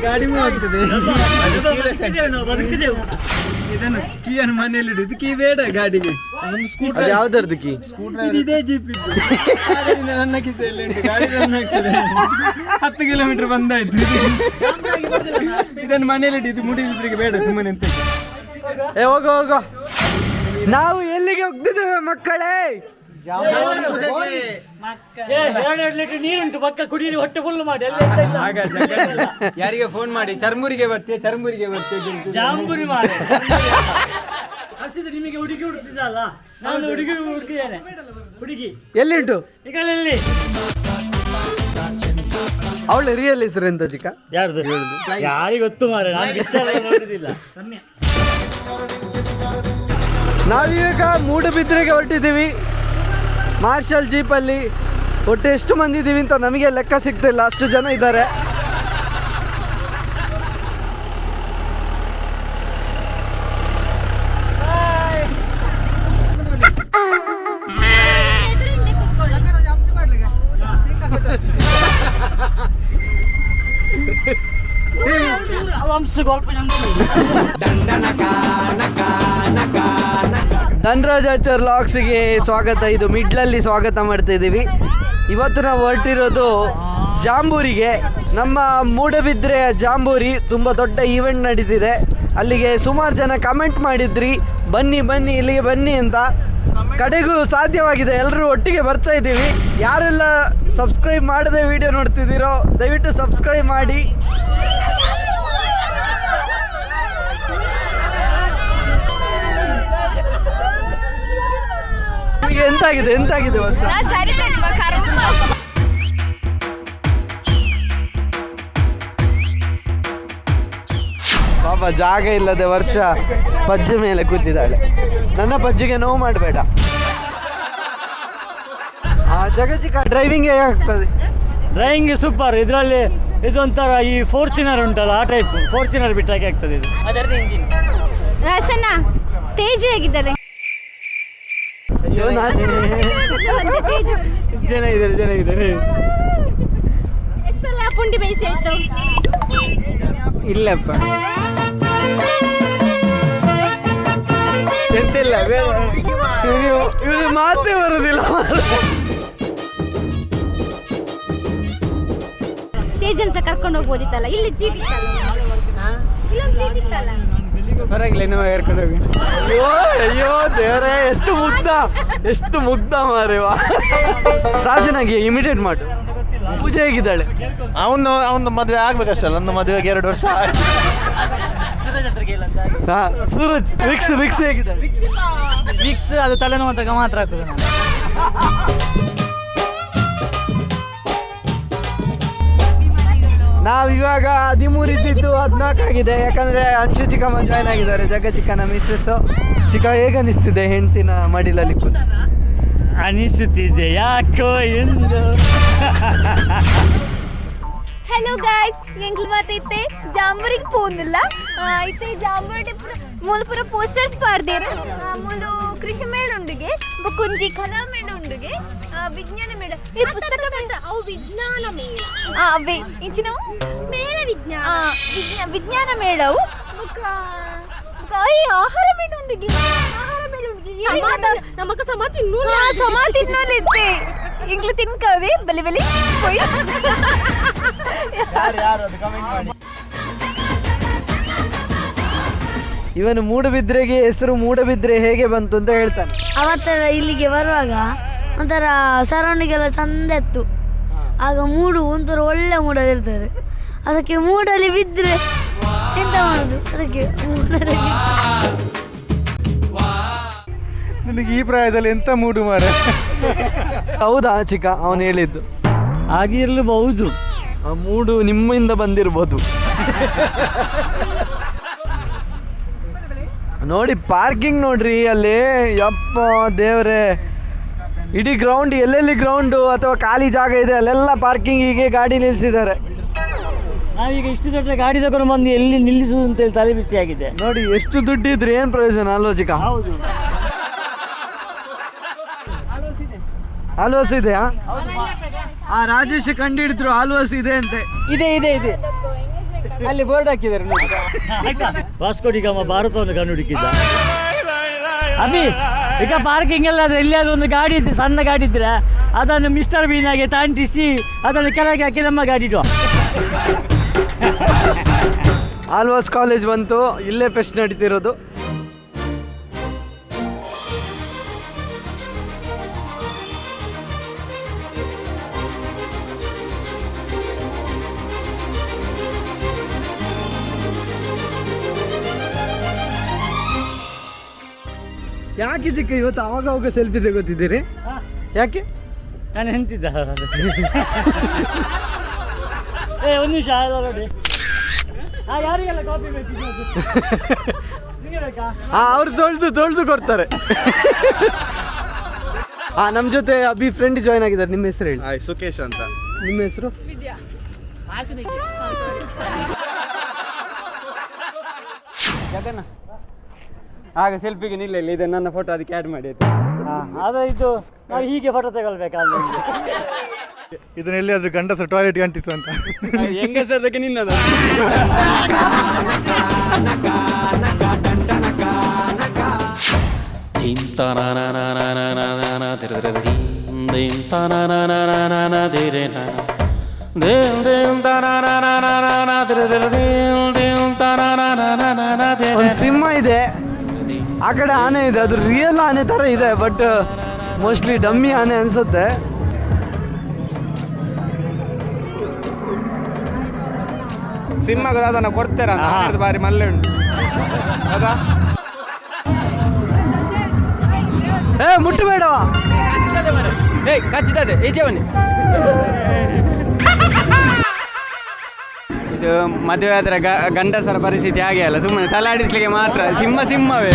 ಗಾಡಿ ಮಾಡ್ತದೆ ಇದನ್ನು ಕೀಯನ್ನು ಮನೆಯಲ್ಲಿ ಇಡುದು. ಕೀ ಬೇಡ ಗಾಡಿಗೆ. ಯಾವ್ದಾರ್ದು ಕೀ? ಇದೇ ಜೀಪ್ ಇದ್ದು ಆದ್ದರಿಂದ ನನ್ನ ಕಿಸೆಯಲ್ಲಿ ಉಂಟು. ಗಾಡಿ ರನ್ ಆಗ್ತದೆ. 10 ಕಿಲೋಮೀಟರ್ ಬಂದಾಯ್ತು. ಇದನ್ನು ಮನೆಯಲ್ಲಿ ಇಟ್ಟಿದ್ದು ಮುಡಿದ್ರಿಗೆ ಬೇಡ ಸುಮ್ಮನೆ ಅಂತ. ಹೋಗ ಹೋಗ. ನಾವು ಎಲ್ಲಿಗೆ ಹೋಗ್ತಿದ್ದೇವೆ ಮಕ್ಕಳೇ? ನೀರುಂಟು ಪಕ್ಕ ಕುಡಿಯಿರಿ, ಹೊಟ್ಟೆ ಫುಲ್ ಮಾಡಿ. ಯಾರಿಗೆ ಫೋನ್ ಮಾಡಿ ಚರ್ಮೂರಿಗೆ ಬರ್ತೇವೆ, ಚರ್ಮೂರಿಗೆ ಬರ್ತೇವೆ, ಜಾಂಬೂರಿ ಮಾಡಿ. ಹಸಿದ ನಿಮಗೆ ಹುಡುಗಿ ಹುಡುಕ್ತಿದ್ದಲ್ಲ, ನಾನು ಹುಡುಗಿ ಹುಡುಕಿದ್ದೇನೆ. ಹುಡುಗಿ ಎಲ್ಲಿ ಉಂಟು? ಈಗ ಎಲ್ಲಿ? ಅವಳ ರಿಯಲ್ ಹೆಸರು ಎಂತ ಚಿಕ್ಕ? ಯಾರ್ದು? ಯಾರಿಗೆ ಗೊತ್ತು ಮಾರೆ, ನಾನು ವಿಚಾರ ನೋಡುದಿಲ್ಲ. ನಾವೀಗ ಮೂಡುಬಿದ್ರೆಗೆ ಹೊರಟಿದ್ದೀವಿ ಮಾರ್ಷಲ್ ಜೀಪಲ್ಲಿ. ಒಟ್ಟು ಎಷ್ಟು ಮಂದಿ ಇದ್ದೀವಿ ಅಂತ ನಮಗೆ ಲೆಕ್ಕ ಸಿಗ್ತಿಲ್ಲ, ಅಷ್ಟು ಜನ ಇದ್ದಾರೆ. ಧನರಾಜಾಚಾರ್ ಲಾಗ್ಸ್ಗೆ ಸ್ವಾಗತ. ಇದು ಮಿಡ್ಲಲ್ಲಿ ಸ್ವಾಗತ ಮಾಡ್ತಾ ಇದ್ದೀವಿ. ಇವತ್ತು ನಾವು ಹೊರಟಿರೋದು ಜಾಂಬೂರಿಗೆ. ನಮ್ಮ ಮೂಡಬಿದ್ರೆಯ ಜಾಂಬೂರಿ ತುಂಬ ದೊಡ್ಡ ಈವೆಂಟ್ ನಡೀತಿದೆ. ಅಲ್ಲಿಗೆ ಸುಮಾರು ಜನ ಕಮೆಂಟ್ ಮಾಡಿದ್ರಿ, ಬನ್ನಿ ಬನ್ನಿ ಇಲ್ಲಿಗೆ ಬನ್ನಿ ಅಂತ. ಕಡೆಗೂ ಸಾಧ್ಯವಾಗಿದೆ, ಎಲ್ಲರೂ ಒಟ್ಟಿಗೆ ಬರ್ತಾ ಇದ್ದೀವಿ. ಯಾರೆಲ್ಲ ಸಬ್ಸ್ಕ್ರೈಬ್ ಮಾಡದೆ ವಿಡಿಯೋ ನೋಡ್ತಿದ್ದೀರೋ ದಯವಿಟ್ಟು ಸಬ್ಸ್ಕ್ರೈಬ್ ಮಾಡಿ. ಎಂತಾಗಿದೆ ವರ್ಷ? ಪಾಪ ಜಾಗ ಇಲ್ಲದೆ ವರ್ಷ ಪಜ್ಜೆ ಮೇಲೆ ಕೂತಿದ್ದಾಳೆ. ನನ್ನ ಪಜ್ಜಿಗೆ ನೋವು ಮಾಡಬೇಡ. ಜಗಜಿಕ ಡ್ರೈವಿಂಗ್ ಹೇಗೆ ಆಗ್ತದೆ? Driving super. ಇದರಲ್ಲಿ ಇದೊಂಥರ ಈ ಫಾರ್ಚುನರ್ ಉಂಟಲ್ಲ, ಆ ಟೈಪ್ ಫಾರ್ಚುನರ್ ಬಿಟ್ಟಾಗೆ ಆಗ್ತದೆ ಇದು. ಅದರ ಇಂಜಿನ್. ರಾಶಣ್ಣ, ತೇಜು ಹೇಗಿದ್ದಾರೆ? ಚೆನ್ನಾಗಿದ್ದಾರೆ. ಎಷ್ಟು ಸಲ ಪುಂಡಿ ಬೇಯಿಸಿ ಆಯ್ತು? ಇಲ್ಲಪ್ಪ, ಎಂತಿಲ್ಲ. ಇವ್ರಿಗೆ ಮಾತೇ ಬರುದಿಲ್ಲ. ತೇಜನ್ ಸಹ ಕರ್ಕೊಂಡು ಹೋಗ್ಬೋದಿತ್ತಲ್ಲ, ಇಲ್ಲಿ ಸೀಟ್ ಇಲ್ಲೊಂದು ಸೀಟ್ ಇತ್ತಲ್ಲ. ಪರವಾಗಿಲ್ಲ, ಇನ್ನೂ ಕರ್ಕೊಂಡು ಹೋಗಿ. ಅಯ್ಯೋ ದೇವರೇ, ಎಷ್ಟು ಮುಗ್ಧ ಮಾರೇವಾ. ರಾಜನಾಗಿ ಇಮಿಡಿಯೇಟ್ ಮಾಡು. ಪೂಜೆ ಹೇಗಿದ್ದಾಳೆ? ಅವನು ಮದುವೆ ಆಗ್ಬೇಕಷ್ಟಲ್ಲ, ನನ್ನ ಮದುವೆಗೆ 2 ವರ್ಷ. ಸೂರಜ್ ವಿಕ್ಸ್ ಹೇಗಿದ್ದಾಳೆ? ವಿಕ್ಸ್ ಅದು ತಲೆನೋವು ಅಂತ ಮಾತ್ರ ಹಾಕುದು. ನಾವು ಇವಾಗ 13 ಇದ್ದಿದ್ದು 14 ಆಗಿದೆ. ಯಾಕಂದ್ರೆ ಅಂಶು ಚಿಕ್ಕಮ್ಮ ಜಾಯ್ನ್ ಆಗಿದ್ದಾರೆ, ಜಗ ಚಿಕ್ಕನ ಮಿಸ್ಸಸ್ಸು. ಚಿಕ್ಕ ಹೇಗೆ ಅನಿಸ್ತಿದೆ ಹೆಂಡ್ತಿನ ಮಡಿಲಲ್ಲಿ ಕೂತು? ಅನಿಸುತ್ತಿದೆ ಯಾಕೋ ಎಂದು. ഹലോ ഗായ്സ്, ഞങ്ങൾ ಮತ್ತೆ ಜಾಂಬೂರಿಗೆ പോകുന്നിಲ್ಲ. అయితే ಜಾಂಬೂರಿಗೆ ಮೂಲಪುರ ಪೋಸ್ಟರ್ಸ್ ಪಾಡ್ದೇರು. ಮೂಲು ಕೃಷಿ ಮೇಳ ಉಂಡಿಗೆ, ಬುಕ್ಕುಂಜಿ ಕಲಾ ಮೇಳ ಉಂಡಿಗೆ, ವಿಜ್ಞಾನ ಮೇಳ. ಈ ಪುಸ್ತಕ ಅವು ವಿಜ್ಞಾನ ಮೇಳ. ಅವೇ ಇಂಚಿನವು ಮೇಳ ವಿಜ್ಞಾನ ವಿಜ್ಞಾನ ಮೇಳವು. ಆಹಾರ ಮೇಳ ಉಂಡಿಗೆ, ನಮಕ ಸಮ ತಿನ್ನೋಲಿದ್ದೆ ಇಂಗ್ಲ ತಿನ್ಕವೇ ಬಲಿ ಬಲಿ ಹೋಯ್. ಇವನು ಮೂಡುಬಿದ್ರೆಗೆ ಹೆಸರು ಮೂಡುಬಿದ್ರೆ ಹೇಗೆ ಬಂತು ಅಂತ ಹೇಳ್ತಾನೆ. ಅವತ್ತರ ಇಲ್ಲಿಗೆ ಬರುವಾಗ ಒಂಥರ ಸರೌಂಡಿಂಗ್ ಎಲ್ಲ ಚಂದ ಇತ್ತು. ಆಗ ಮೂಡು ಒಂಥರ ಒಳ್ಳೆ ಮೂಡಲ್ಲಿರ್ತಾರೆ. ಅದಕ್ಕೆ ಮೂಡಲ್ಲಿ ಬಿದ್ದರೆ ಎಂತ ಮಾಡೋದು? ಅದಕ್ಕೆ ಮೂಡಲ್ಲಿ ನಿನಗೆ ಈ ಪ್ರಾಯದಲ್ಲಿ ಎಂತ ಮೂಡು ಮಾರೆ. ಹೌದಾ ಚಿಕ್ಕ ಅವನು ಹೇಳಿದ್ದು? ಆಗಿರಲೂಬಹುದು. ಆ ಮೂಡು ನಿಮ್ಮಿಂದ ಬಂದಿರ್ಬೋದು. ನೋಡಿ ಪಾರ್ಕಿಂಗ್ ನೋಡ್ರಿ ಅಲ್ಲಿ, ಯಪ್ಪ ದೇವ್ರೆ. ಇಡೀ ಗ್ರೌಂಡ್, ಎಲ್ಲೆಲ್ಲಿ ಗ್ರೌಂಡು ಅಥವಾ ಖಾಲಿ ಜಾಗ ಇದೆ ಅಲ್ಲೆಲ್ಲ ಪಾರ್ಕಿಂಗಿಗೆ ಗಾಡಿ ನಿಲ್ಲಿಸಿದ್ದಾರೆ. ನಾವೀಗ ಇಷ್ಟು ದೊಡ್ಡ ಗಾಡಿ ತಗೊಂಡು ಬಂದು ಎಲ್ಲಿ ನಿಲ್ಲಿಸುದು ಅಂತೇಳಿ ತಲೆ ಬಿಸಿ ಆಗಿದೆ. ನೋಡಿ ಎಷ್ಟು ದುಡ್ಡಿದ್ರೆ ಏನು ಪ್ರಯೋಜನ ಅಲ್ವ ಚಿಕ್ಕ? ಹೌದು. ಆಲ್ವಾಸ್ ಇದೆಯಾ? ಆ ರಾಜೇಶ್ ಕಂಡಿಡಿದ್ರು ಆಲ್ವಾಸ್ ಇದೆ ಅಂತೆ. ಇದೆ ಇದೆ ಇದೆ, ಅಲ್ಲಿ ಬೋರ್ಡ್ ಹಾಕಿದ್ದಾರೆ ನೋಡಿ. ವಾಸ್ಕೋ ಡಿ ಗಾಮ ಭಾರತವನ್ನು ಕಂಡುಹುಡುಕಿದ್ದ. ಅಭಿ ಈಗ ಪಾರ್ಕಿಂಗ್ ಎಲ್ಲಾದ್ರೆ ಎಲ್ಲಿಯಾದ್ರೂ ಒಂದು ಗಾಡಿ ಇದ್ರೆ, ಸಣ್ಣ ಗಾಡಿ ಇದ್ರೆ ಅದನ್ನು ಮಿಸ್ಟರ್ ಬೀನಾಗೆ ತಾಂಟಿಸಿ ಅದನ್ನು ಕೆಳಗೆ ಹಾಕಿ ನಮ್ಮ ಗಾಡಿ ಇಡುವ. ಆಲ್ವಾಸ್ ಕಾಲೇಜ್ ಬಂತು, ಇಲ್ಲೇ ಫೆಸ್ಟ್ ನಡೀತಿರೋದು. ಯಾಕೆ ಚಿಕ್ಕ ಇವತ್ತು ಅವಾಗ ಅವಾಗ ಸೆಲ್ಫಿ ತೆಗೋತಿದ್ದೀರಿ? ಯಾಕೆ? ನಾನು ಎಂತಿದ್ದ ಒಂದು ನಿಮಿಷ ನೋಡಿ. ಯಾರಿಗೆಲ್ಲ ಕಾಪಿ ಬೇಕು? ನಿಮಗೆ ಬೇಕಾ? ಅವ್ರು ತೊಳ್ದು ಕೊಡ್ತಾರೆ. ನಮ್ಮ ಜೊತೆ ಅಭಿ ಫ್ರೆಂಡ್ ಜಾಯ್ನ್ ಆಗಿದ್ದಾರೆ. ನಿಮ್ಮ ಹೆಸರು ಹೇಳಿ. ಸುಕೇಶ್ ಅಂತ. ನಿಮ್ಮ ಹೆಸರು? ಜಗನ್ನ ಆಗ ಸೆಲ್ಫಿಗೆ ನಿಲ್ಲ, ಇದೆ ನನ್ನ ಫೋಟೋ, ಅದಕ್ಕೆ ಆ್ಯಡ್ ಮಾಡಿ ಆಯ್ತು. ಆದರೆ ಇದು ನಾವು ಹೀಗೆ ಫೋಟೋ ತಗೊಳ್ಬೇಕಾದ್ರೆ ಇದನ್ನ ಎಲ್ಲಿಯಾದ್ರೂ ಗಂಡಸ ಟಾಯ್ಲೆಟ್ ಅಂಟಿಸುವಂತ. ಹೆಂಗಸದಕ್ಕೆ ನಿನ್ನದ ಒಂದು ಸಿಂಹ ಇದೆ, ಆ ಕಡೆ ಆನೆ ಇದೆ. ಅದು ರಿಯಲ್ ಆನೆ ಥರ ಇದೆ, ಬಟ್ ಮೋಸ್ಟ್ಲಿ ಡಮ್ಮಿ ಆನೆ ಅನಿಸುತ್ತೆ. ಸಿಂಹದ ಅದನ್ನ ಕೊಡ್ತೀರಾ? ಬಾರಿ ಮಲ್ಲೆ ಉಂಟು ಹೌದಾ? ಮುಟ್ಟಬೇಡವಾ? ಕಚ್ಚಿದೆ ಈಚೆ ಬನ್ನಿ. ಇದು ಮದುವೆ ಆದ್ರೆ ಗಂಡಸರ ಪರಿಸ್ಥಿತಿ ಹಾಗೆ ಅಲ್ಲ, ಸುಮ್ಮನೆ ತಲಾಡಿಸ್ಲಿಕ್ಕೆ ಮಾತ್ರ. ಸಿಂಹವೇ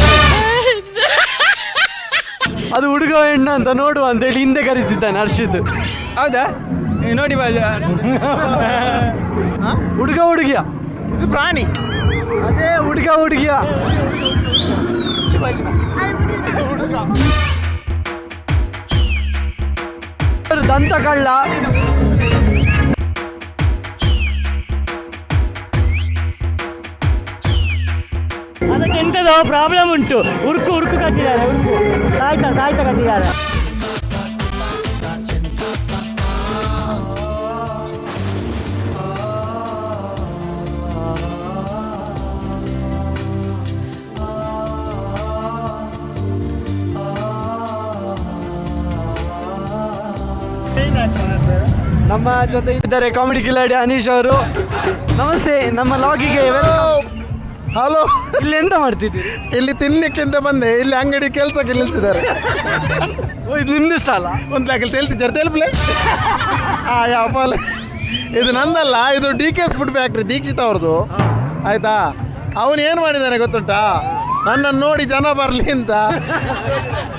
ಅದು ಹುಡುಗ ಹೆಣ್ಣು ಅಂತ ನೋಡುವ ಅಂತೇಳಿ ಹಿಂದೆ ಕರೀತಿದ್ದಾನೆ ಹರ್ಷಿತ್. ಹೌದಾ? ನೋಡಿ ಹುಡುಗ ಹುಡುಗಿಯ? ಇದು ಪ್ರಾಣಿ. ಅದೇ ಹುಡುಗ ಹುಡುಗಿಯ. ದಂತ ಕಳ್ಳ. ಅದಕ್ಕೆ ಎಂಥದೋ ಪ್ರಾಬ್ಲಮ್ ಉಂಟು. ಉರುಕು ಕಟ್ಟಿದ್ದಾರೆ, ಸಾಯ್ತಾ ಕಟ್ಟಿದ್ದಾರೆ. ನಮ್ಮ ಜೊತೆ ಇದ್ದಾರೆ ಕಾಮಿಡಿ ಕಿಲಾಡಿ ಅನೀಶ್ ಅವರು. ನಮಸ್ತೆ, ನಮ್ಮ ಲಾಗಿಗೆ ಹಲೋ. ಇಲ್ಲಿ ಎಂತ ಮಾಡ್ತಿದ್ದೀರಿ? ಇಲ್ಲಿ ತಿನ್ಲಿಕ್ಕಿಂತ ಬಂದೆ, ಇಲ್ಲಿ ಅಂಗಡಿ ಕೆಲಸಕ್ಕೆ ನಿಲ್ಸಿದ್ದಾರೆ. ಇದು ನಿಮ್ದಿಷ್ಟ ಅಲ್ಲ? ಒಂದು ಲೆಕ್ಕಲ್ಲಿ ತೇಲ್ತಿದ್ದಾರೆ, ತೇಲ್ಪಲೆ. ಯಾವಲ್ಲ, ಇದು ನಂದಲ್ಲ, ಇದು DK ಫುಡ್ ಫ್ಯಾಕ್ಟ್ರಿ ದೀಕ್ಷಿತ್ ಅವ್ರದ್ದು, ಆಯ್ತಾ? ಅವನು ಏನು ಮಾಡಿದ್ದಾನೆ ಗೊತ್ತುಂಟಾ? ನನ್ನನ್ನು ನೋಡಿ ಜನ ಬರಲಿ ಅಂತ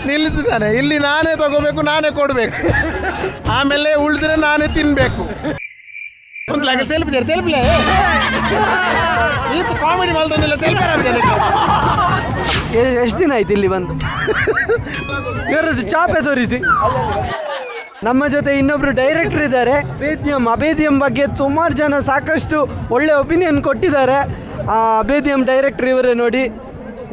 ನಿಲ್ಲಿಸಿದ್ದಾನೆ. ಇಲ್ಲಿ ನಾನೇ ತಗೋಬೇಕು, ನಾನೇ ಕೊಡಬೇಕು, ಆಮೇಲೆ ಉಳಿದ್ರೆ ನಾನೇ ತಿನ್ನಬೇಕು. ಒಂದು ಲೆಕ್ಕ ತೇಲ್ಪಿದ್ದಾರೆ. ಈತ ಕಾಮಿಡಿ ಮಾಡ್ತಂದಿಲ್ಲ, ಎಷ್ಟು ದಿನ ಆಯ್ತು ಇಲ್ಲಿ ಬಂದು? ಇವರದ್ದು ಚಾಪೆ ತೋರಿಸಿ. ನಮ್ಮ ಜೊತೆ ಇನ್ನೊಬ್ರು ಡೈರೆಕ್ಟರ್ ಇದ್ದಾರೆ. ಅಭೇದ್ಯಂ ಬಗ್ಗೆ ಸುಮಾರು ಜನ ಸಾಕಷ್ಟು ಒಳ್ಳೆ ಒಪಿನಿಯನ್ ಕೊಟ್ಟಿದ್ದಾರೆ. ಅಭೇದ್ಯಂ ಡೈರೆಕ್ಟರ್ ಇವರೇ ನೋಡಿ.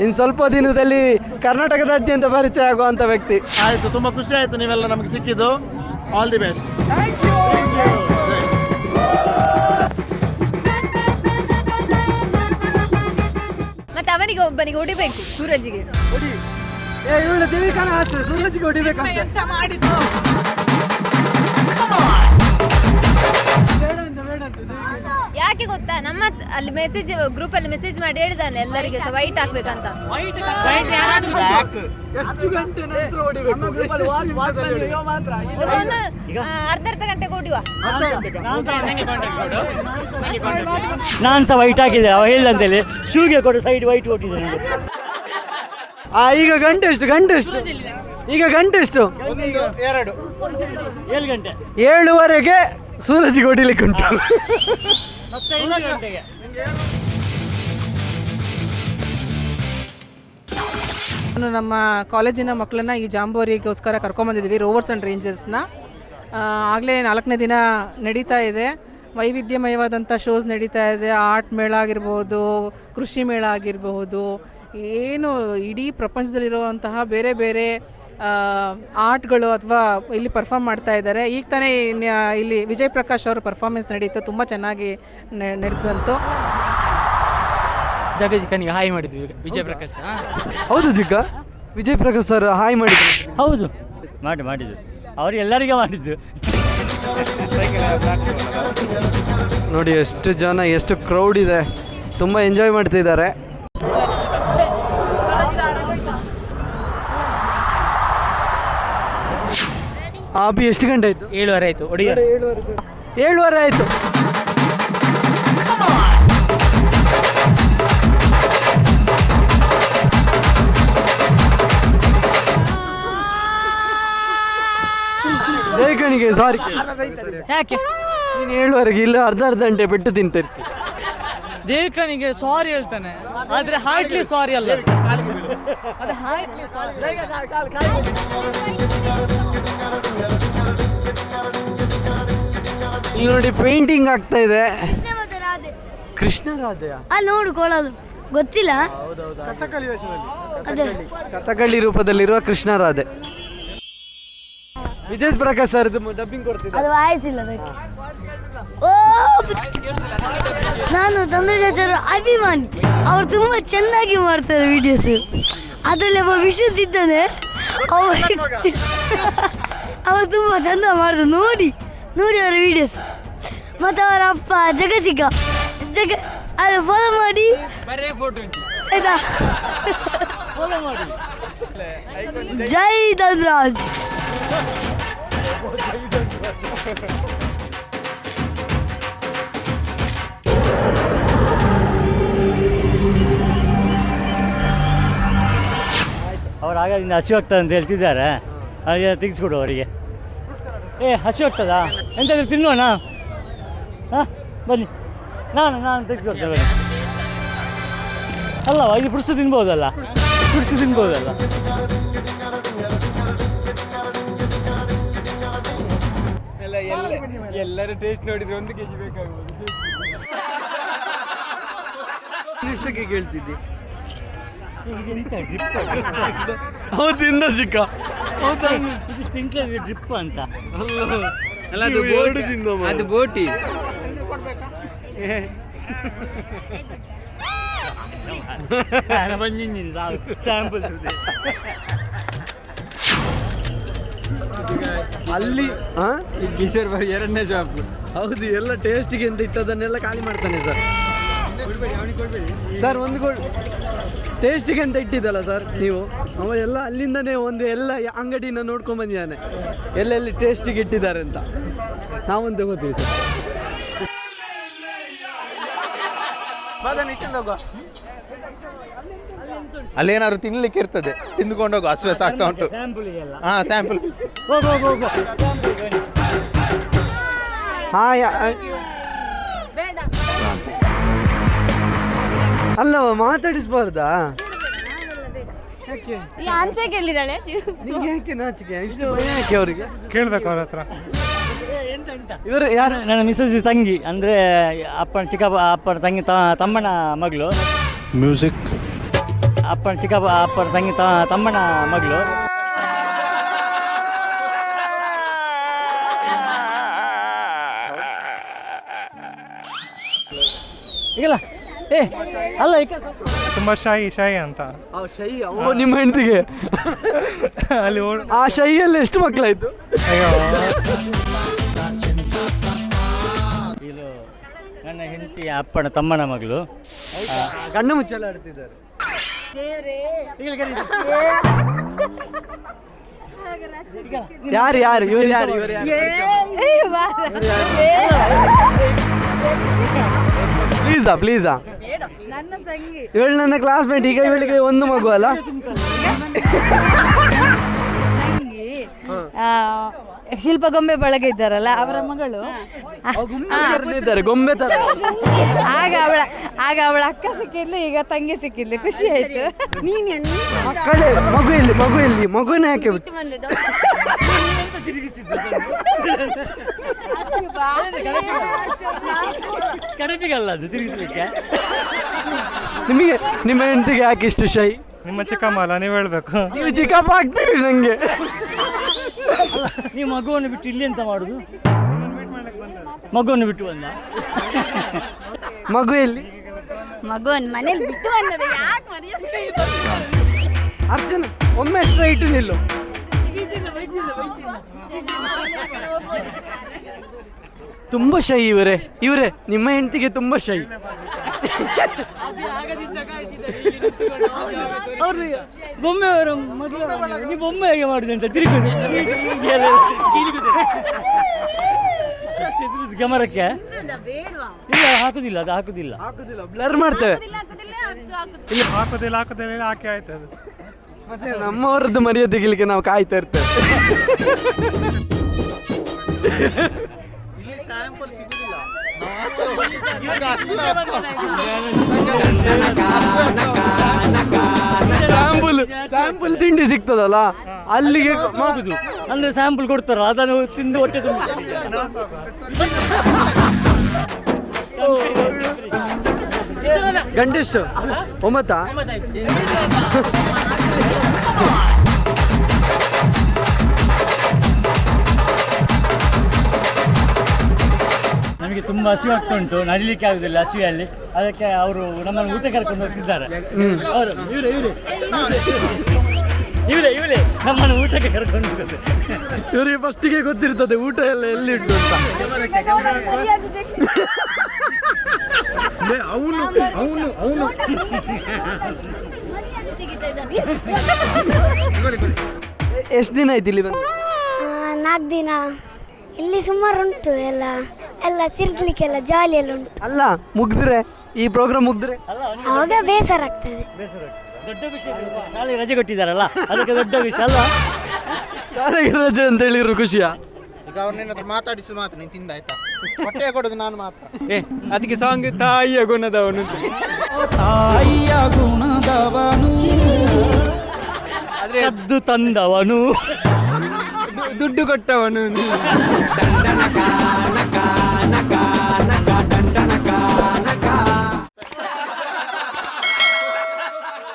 ಇನ್ನು ಸ್ವಲ್ಪ ದಿನದಲ್ಲಿ ಕರ್ನಾಟಕದಾದ್ಯಂತ ಪರಿಚಯ ಆಗುವಂಥ ವ್ಯಕ್ತಿ. ಆಯಿತು, ತುಂಬ ಖುಷಿ ಆಯಿತು ನೀವೆಲ್ಲ ನಮಗೆ ಸಿಕ್ಕಿದ್ದು. All the best. ಮತ್ತೆ ಅವನಿಗೆ ಒಬ್ಬನಿಗೆ ಹೊಡಿಬೇಕು, ಸೂರಜ್ಗೆ. ಇವಳು ದೇವಿಕಾನ ಆಸೆ, ಸೂರಜ್ಗೆ ಹೊಡಿಬೇಕಂತ. ಯಾಕೆ ಗೊತ್ತಾ, ನಮ್ಮ ಅಲ್ಲಿ ಮೆಸೇಜ್ ಗ್ರೂಪ್ ಅಲ್ಲಿ ಮೆಸೇಜ್ ಮಾಡಿ ಹೇಳಿದಾನೆ ಎಲ್ಲರಿಗೆ ವೈಟ್ ಹಾಕ್ಬೇಕಂತ. ಎಷ್ಟು ಗಂಟೆ ನಂತರ ಹೊಡಿಬೇಕು? ಒಂದೊಂದು ಅರ್ಧ ಗಂಟೆಗೆ ಹೊಡಿಯುವ. ನಾನು ಸಹ ವೈಟ್ ಹಾಕಿದ್ದೆ, ಅವ ಹೇಳಿದಂತೇಳಿ ಶೂಗೆ ಕೊಟ್ಟು ಸೈಡ್ ವೈಟ್ ಕೊಟ್ಟಿದ್ದೆ. ಈಗ ಗಂಟೆ ಎಷ್ಟು? ಈಗ ಗಂಟೆ ಎಷ್ಟು? 7 ಗಂಟೆ. 7:15ಗೆ ಸೂರಜ್ಗೆ ಹೊಡಿಲಿಕ್ಕೆ ಉಂಟು. ಮತ್ತೆ 5 ಗಂಟೆಗೆ. ನಮ್ಮ ಕಾಲೇಜಿನ ಮಕ್ಕಳನ್ನ ಈ ಜಾಂಬೋರಿಗೋಸ್ಕರ ಕರ್ಕೊಂಬಂದಿದ್ದೀವಿ, ರೋವರ್ಸ್ ಆ್ಯಂಡ್ ರೇಂಜರ್ಸ್ನ. ಆಗಲೇ 4ನೇ ದಿನ ನಡೀತಾ ಇದೆ. ವೈವಿಧ್ಯಮಯವಾದಂಥ ಶೋಸ್ ನಡೀತಾ ಇದೆ. ಆರ್ಟ್ ಮೇಳ ಆಗಿರ್ಬೋದು, ಕೃಷಿ ಮೇಳ ಆಗಿರಬಹುದು, ಏನು ಇಡೀ ಪ್ರಪಂಚದಲ್ಲಿರುವಂತಹ ಬೇರೆ ಬೇರೆ ಆರ್ಟ್ಗಳು ಅಥವಾ ಇಲ್ಲಿ ಪರ್ಫಾರ್ಮ್ ಮಾಡ್ತಾ ಇದ್ದಾರೆ. ಈಗ ತಾನೇ ಇಲ್ಲಿ ವಿಜಯ್ ಪ್ರಕಾಶ್ ಅವರ ಪರ್ಫಾರ್ಮೆನ್ಸ್ ನಡೀತು, ತುಂಬ ಚೆನ್ನಾಗಿ ನಡೀತಂತು. ಜಗಜಿಕನಿಗೆ ಹಾಯ್ ಮಾಡಿದ್ವಿ ವಿಜಯ್ ಪ್ರಕಾಶ್. ಹೌದು ಜಿಕ್ಕ, ವಿಜಯ್ ಪ್ರಕಾಶ್ ಸರ್ ಹಾಯ್ ಮಾಡಿದ್ರು. ಹೌದು ಮಾಡಿದ್ದು ಅವ್ರು ಎಲ್ಲರಿಗೆ ಮಾಡಿದ್ದು. ನೋಡಿ ಎಷ್ಟು ಜನ, ಎಷ್ಟು ಕ್ರೌಡ್ ಇದೆ, ತುಂಬ ಎಂಜಾಯ್ ಮಾಡ್ತಿದ್ದಾರೆ. ಅಭಿ ಎಷ್ಟು ಗಂಟೆ ಆಯಿತು? 7:30 ಆಯಿತು. 7:30 ಆಯಿತು. ದೇಕಣಿಗೆ ಸಾರಿ. ಯಾಕೆ ನೀನು 7:30 ಇಲ್ಲ, ಅರ್ಧ ಗಂಟೆ ಬಿಟ್ಟು ತಿಂತಿರ್ತಿ. ದೇವಕನಿಗೆ ಸಾರಿ ಹೇಳ್ತಾನೆ, ಆದ್ರೆ ಹಾರ್ಟ್ಲಿ ಸಾರಿ ಅಲ್ಲ. ಇಲ್ಲಿ ನೋಡಿ ಪೇಂಟಿಂಗ್ ಆಗ್ತಾ ಇದೆ. ಕೃಷ್ಣ ಮತ್ತೆ ರಾಧೆ. ಕೃಷ್ಣ ರಾಧೆಯ ಅಲ್ಲಿ ನೋಡು ಕೊಳಲು ಗೊತ್ತಿಲ್ಲ. ಅದೇ ಕಥಕಳಿ ರೂಪದಲ್ಲಿರುವ ಕೃಷ್ಣ ರಾಧೆ. ವಿಜಯ್ ಪ್ರಕಾಶ್ ಸರ್ ಡಬ್ಬಿಂಗ್ ಕೊಡ್ತಿದ್ದಾರೆ. ಅದು ವಾಯಿಸಿಲ್ಲ ಅದಕ್ಕೆ. ಓ ನಾನು ತಂದೆಜಾಚಾರ ಅಭಿಮಾನಿ. ಅವ್ರು ತುಂಬ ಚೆನ್ನಾಗಿ ಮಾಡ್ತಾರೆ ವಿಡಿಯೋಸ್. ಅದರಲ್ಲಿ ಒಬ್ಬ ವಿಶ್ವದಿದ್ದಾನೆ, ಅವರು ತುಂಬ ಚಂದ ಮಾಡಿದ್ರು. ನೋಡಿ ಅವರ ವಿಡಿಯೋಸ್. ಮತ್ತು ಅವರ ಅಪ್ಪ ಜಗಜಿಗ ಅದು ಫಾಲೋ ಮಾಡಿ ಆಯ್ತಾ. ಜೈ ಧನ್ರಾಜ್. ಅವ್ರು ಆಗಾದಿಂದ ಹಸಿವಾಗ್ತದೆ ಅಂತ ಹೇಳ್ತಿದ್ದಾರೆ, ಹಾಗೆ ತೆಗೆಸ್ಕೊಡು ಅವರಿಗೆ. ಹಸಿವಾಗ್ತದಾ ಎಂತಾದ್ರೂ ತಿನ್ನೋಣ? ಹಾಂ ಬನ್ನಿ, ನಾನು ತೆಗೆಸ್ಕೊಡ್ತೇನೆ ಬನ್ನಿ. ಅಲ್ಲವ ಇದು ಪುಡ್ಸು ತಿನ್ಬೋದಲ್ಲ? ಎಲ್ಲರೂ ಟೇಸ್ಟ್ ನೋಡಿದ್ರೆ 1 kg ಬೇಕಾಗ್ಬೋದು. ಎಷ್ಟಕ್ಕೆ ಕೇಳ್ತಿದ್ದಿ? ಡ್ರಿಪ್ ಹೌದಿಂದ ಚಿಕ್ಕ. ಹೌದಾ? ಇದು ಸ್ಪ್ರಿಂಕ್ಲರ್ ಡ್ರಿಪ್ ಅಂತ ಅಲ್ಲ, ಅದು ಬೋಟಿ. ಸ್ಯಾಂಪಲ್ ಅಲ್ಲಿ ಈ ಕಿಶೋರ್ ಬರೀ 2ನೇ ಶಾಪ್. ಹೌದು, ಎಲ್ಲ ಟೇಸ್ಟಿಗೆ ಅಂತ ಇಟ್ಟದನ್ನೆಲ್ಲ ಖಾಲಿ ಮಾಡ್ತಾನೆ ಸರ್. ಸರ್ ಒಂದು ಟೇಸ್ಟಿಗೆ ಅಂತ ಇಟ್ಟಿದ್ದಲ್ಲ ಸರ್ ನೀವು, ಅವ ಎಲ್ಲ ಅಲ್ಲಿಂದನೇ ಎಲ್ಲ ಅಂಗಡಿನ ನೋಡ್ಕೊಂಡ್ ಬಂದಿದ್ದಾನೆ, ಎಲ್ಲೆಲ್ಲಿ ಟೇಸ್ಟಿಗೆ ಇಟ್ಟಿದ್ದಾರೆ ಅಂತ. ನಾವೊಂದು ತಗೋತೀವಿ ಸರ್. ಅಲ್ಲೇನಾದ್ರು ತಿನ್ಲಿಕ್ಕೆ ಇರ್ತದೆ, ತಿಂದುಕೊಂಡೋಗು, ಹಸುವೆ ಸಾಕ್ತಾ ಉಂಟು. ಹಾಂ, ಸ್ಯಾಂಪಲ್ ಪೀಸ್. ಅಲ್ಲವ ಮಾತಾಡಿಸ್ಬಾರ್ದಾ? ಆನ್ಸರ್ ಕೇಳಿದಾಳೆ. ನಿಂಗೆ ಯಾಕೆ ನಾಚಿಕೆ? ಇಷ್ಟು ಭಯ ಯಾಕೆ ಅವರಿಗೆ? ಕೇಳ್ಬೇಕು ಅವ್ರ ಹತ್ರ. ಇವರು ಯಾರು? ನನ್ನ ಮಿಸಸ್ ತಂಗಿ, ಅಂದರೆ ಅಪ್ಪನ ತಂಗಿ ತಮ್ಮನ ಮಗಳು. ಮ್ಯೂಸಿಕ್. ಅಪ್ಪನ ತಂಗಿ ತಮ್ಮನ ಮಗಳು. ಈಗಲ್ಲ ಅಲ್ಲ ತುಂಬಾ ಶೈ ಅಂತ. ನಿಮ್ಮ ಹೆಂಡತಿಗೆ ಅಲ್ಲಿ ಆ ಶೈಯಲ್ಲಿ ಎಷ್ಟು ಮಕ್ಕಳಾಯ್ತು? ಇದು ನನ್ನ ಹೆಂಡತಿ ಅಪ್ಪನ ತಮ್ಮನ ಮಗಳು. ಕಣ್ಣು ಮುಚ್ಚಲ ಆಡ್ತಿದ್ದಾರೆ. ಯಾರು ಇವರು ಯಾರು? ಪ್ಲೀಸಾ ಇವಳು ನನ್ನ ಕ್ಲಾಸ್ಮೇಟ್. ಈಗ ಇವಳಿಗೆ ಒಂದು ಮಗು ಅಲ್ಲ? ಶಿಲ್ಪ ಗೊಂಬೆ ಬಳಗ ಇದ್ದಾರಲ್ಲ ಅವರ ಮಗಳು ಇದ್ದಾರೆ ಗೊಂಬೆ ತರ. ಆಗ ಅವಳ ಅಕ್ಕ ಸಿಕ್ಕಿದ್ಲು, ಈಗ ತಂಗಿ ಸಿಕ್ಕಿದ್ಲು, ಖುಷಿ ಆಯ್ತು. ಮಕ್ಕಳೇ ಮಗು ಎಲ್ಲಿ ಮಗುನೇ ಯಾಕೆ ಬಿಟ್ಟು ಕಡಪಿಗಲ್ಲ ಅದು ತಿರುಗಿಸ್ಲಿಕ್ಕೆ. ನಿಮಗೆ ನಿಮ್ಮ ಹೆಂಡತಿಗೆ ಯಾಕೆ ಇಷ್ಟು ಶೈ? ನಿಮ್ಮ ಚಿಕ್ಕಮ್ಮಲ್ಲ, ನೀವು ಹೇಳ್ಬೇಕು. ನೀವು ಚಿಕ್ಕಪ್ಪ ಆಗ್ತೀರಿ ನಂಗೆ. ನೀವು ಮಗುವನ್ನು ಬಿಟ್ಟು ಇಲ್ಲಿ ಎಂತ ಮಾಡುದು? ಮಗುವನ್ನು ಬಿಟ್ಟು ಬಂದ. ಮಗು ಎಲ್ಲಿ? ಮಗುವನ್ ಮನೇಲಿ ಬಿಟ್ಟು ಬಂದದ. ಅರ್ಜುನ ಒಮ್ಮೆ ಸ್ಟ್ರೈಟ್ ನಿಲ್ಲು. ತುಂಬಾ ಶೈ ಇವರೇ ನಿಮ್ಮ ಹೆಂಡತಿಗೆ ತುಂಬಾ ಶೈ. ಅವ್ರಿಗೆ ಬೊಮ್ಮೆ ಅವರ ಮೊದಲು ನೀವು ಬೊಮ್ಮೆ ಹೇಗೆ ಮಾಡಿದೆ ಅಂತ ತಿರುಗುದು ಕ್ಯಾಮರಕ್ಕೆ. ಇಲ್ಲ ಹಾಕುದಿಲ್ಲ, ಅದು ಹಾಕುದಿಲ್ಲ, ಬ್ಲರ್ ಮಾಡ್ತೇವೆ. ಹಾಕೋದಿಲ್ಲ ಹಾಕಿ ಆಯ್ತು ಅದು. ಮತ್ತೆ ನಮ್ಮವರದ್ದು ಮರ್ಯಾದೆ ತೆಗಿಲಿಕ್ಕೆ ನಾವು ಕಾಯ್ತಾ ಇರ್ತೇವೆ. ಸ್ಯಾಂಪಲ್ ತಿಂಡಿ ಸಿಗ್ತದಲ್ಲ ಅಲ್ಲಿಗೆ ಮಾಡುದು. ಅಂದ್ರೆ ಸ್ಯಾಂಪಲ್ ಕೊಡ್ತಾರ, ಅದನ್ನು ತಿಂದು ಹೊಟ್ಟೆ ತುಂಬ. ಗಂಟೆಷ್ಟು 9? ನಮಗೆ ತುಂಬಾ ಹಸಿವು ಆಗ್ತಾ ಉಂಟು, ನಡಿಲಿಕ್ಕೆ ಆಗುದಿಲ್ಲ ಹಸಿವೆಯಲ್ಲಿ. ಅದಕ್ಕೆ ಅವರು ನಮ್ಮನ್ನು ಊಟ ಕರ್ಕೊಂಡು ಹೋಗ್ತಿದ್ದಾರೆ. ಅವರು ಇವರೇ ನಮ್ಮನ್ನು ಊಟಕ್ಕೆ ಕರ್ಕೊಂಡು ಹೋಗ್ತಾರೆ. ಇವರಿಗೆ ಫಸ್ಟಿಗೆ ಗೊತ್ತಿರ್ತದೆ ಊಟ ಎಲ್ಲ ಎಲ್ಲಿ ಉಂಟು ಅಂತ. ಎಷ್ಟು ದಿನ ಆಯ್ತು ಇಲ್ಲಿ ಬಂದು? 4 ದಿನ. ಇಲ್ಲಿ ಸುಮಾರು ಉಂಟು, ಎಲ್ಲ ತಿರ್ಗ್ಲಿಕ್ಕೆಲ್ಲ ಜಾಲಿ ಎಲ್ಲ ಉಂಟು. ಅಲ್ಲ ಮುಗ್ದ್ರೆ ಈ ಪ್ರೋಗ್ರಾಮ್ ಮುಗ್ದ್ರೆ ಆವಾಗ ಬೇಸರ ಆಗ್ತದೆ. ದೊಡ್ಡ ವಿಷಯ, ಶಾಲೆ ರಜೆ ಕೊಟ್ಟಿದ್ದಾರಲ್ಲ ಅದಕ್ಕೆ ದೊಡ್ಡ ವಿಷಯ ಅಲ್ಲ. ಶಾಲೆಗೆ ರಜೆ ಅಂತ ಹೇಳಿದ್ರು ಖುಷಿಯಾ? ಈಗ ಅವ್ರನ್ನೇನಾದ್ರು ಮಾತಾಡಿಸು ಮಾತ್ರ, ನೀನು ತಿಂದಾಯ್ತಾ? ಹೊಟ್ಟೆ ಕೊಡೋದು ನಾನು ಮಾತ್ರ. ಅದಕ್ಕೆ ಸಾಂಗ್ ತಾಯಿಯ ಗುಣದವನು. ಆದ್ರೆ ಕದ್ದು ತಂದವನು, ದುಡ್ಡು ಕೊಟ್ಟವನು.